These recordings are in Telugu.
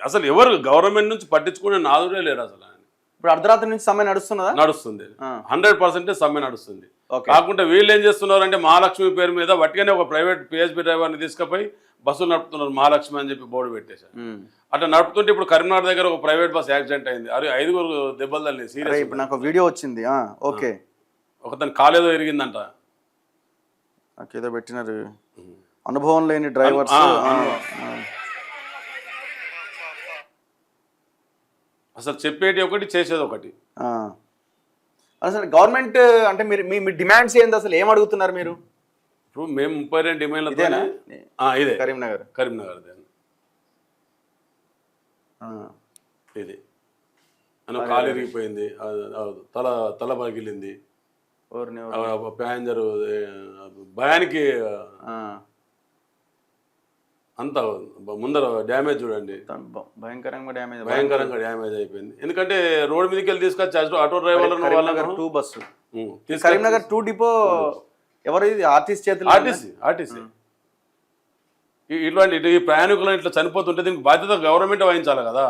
అసలు ఎవరు గవర్నమెంట్ నుంచి పట్టించుకునే నాదుడే లేడు అసలు. ఇప్పుడు అర్ధరాత్రి నుంచి సమ్మె నడుస్తున్నదా? నడుస్తుంది, 100% సమ్మె నడుస్తుంది. ఓకే. కాకుంటే వీళ్ళు ఏం చేస్తున్నారు అంటే మహాలక్ష్మి పేరు మీద వట్టిగానే ఒక ప్రైవేట్ పిఎస్బి డ్రైవర్ని తీసుకుపోయి బస్సులు నడుపుతున్నారు, మహాలక్ష్మి అని చెప్పి బోర్డు పెట్టేశారు. అట్లా నడుపుతుంటే ఇప్పుడు కరీంనగర్ దగ్గర ఒక ప్రైవేట్ బస్ యాక్సిడెంట్ అయింది, అది 5 దెబ్బలు తల్లి సీరియస్. ఇప్పుడు నాకు వీడియో వచ్చింది. ఓకే. ఒకతను కాలేదో ఇరిగిందంట. ఏదో పెట్టినారు, అనుభవం లేని డ్రైవర్స్. అసలు చెప్పేటి ఒకటి చేసేది ఒకటి. అసలు గవర్నమెంట్ అంటే మీరు మీ డిమాండ్స్ ఏంది, అసలు ఏం అడుగుతున్నారు మీరు? ఇప్పుడు మేము 32 డిమాండ్లు ఇదే కరీంనగర్ ఇది అని కాలు ఇరిగిపోయింది, తల పగిలింది, ప్యాసింజర్ భయానికి అంత ముందర డ్యామేజ్ చూడండి, భయంకరంగా డ్యామేజ్ అయిపోయింది. ఎందుకంటే రోడ్ మీదకి వెళ్ళి తీసుకొచ్చి ఆటో డ్రైవర్లను కరీంనగర్ 2 బస్సు, కరీంనగర్ 2 డిపో ఎవరు? ఇది ఆర్టీసీ చేతులు. ఆర్టీసీ ఇట్లాంటి ఈ ప్రయాణికులను ఇట్లా చనిపోతుంటే దీనికి బాధ్యత గవర్నమెంట్ వహించాలి కదా.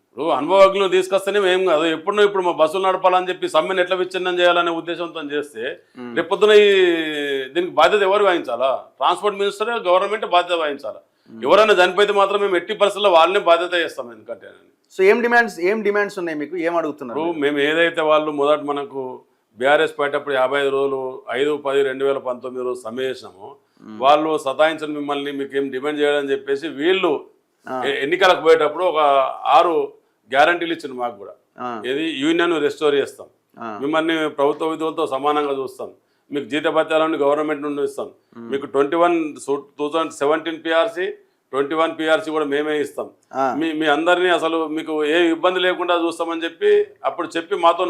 ఇప్పుడు అనుభవజ్ఞులు తీసుకొస్తేనే ఏం కాదు, ఇప్పుడు మా బస్సులు నడపాలని చెప్పి సమ్మెను ఎట్లా విచ్ఛిన్నం చేయాలనే ఉద్దేశంతో చేస్తే రేపొద్దున దీనికి బాధ్యత ఎవరు వహించాలా? ట్రాన్స్పోర్ట్ మినిస్టర్, గవర్నమెంట్ బాధ్యత వహించాలా. ఎవరైనా చనిపోతే మాత్రం మేము ఎట్టి పరిస్థితుల్లో వాళ్ళని బాధ్యత చేస్తాం. ఎందుకంటే సో ఏం డిమాండ్స్ ఉన్నాయి మీకు, ఏం అడుగుతున్నారు? మేము ఏదైతే వాళ్ళు మొదట మనకు బీఆర్ఎస్ పెట్టేటప్పుడు 55 రోజులు 5/10/2019 రోజు సమ్మె చేసినాము, వాళ్ళు సతాయించని మిమ్మల్ని మీకు ఏం డిమాండ్ చేయాలని చెప్పేసి వీళ్ళు ఎన్నికలకు పోయేటప్పుడు ఒక 6 గ్యారంటీలు ఇచ్చింది మాకు కూడా. ఏది యూనియన్ రెస్టోర్ చేస్తాం, మిమ్మల్ని ప్రభుత్వ విధులతో సమానంగా చూస్తాం, మీకు జీతభత్యాలను గవర్నమెంట్ నుండి ఇస్తాం, మీకు 2017 పిఆర్సీ 21 పిఆర్సీ కూడా మేమే ఇస్తాం, మీ అందరినీ అసలు మీకు ఏ ఇబ్బంది లేకుండా చూస్తామని చెప్పి అప్పుడు చెప్పి మాతో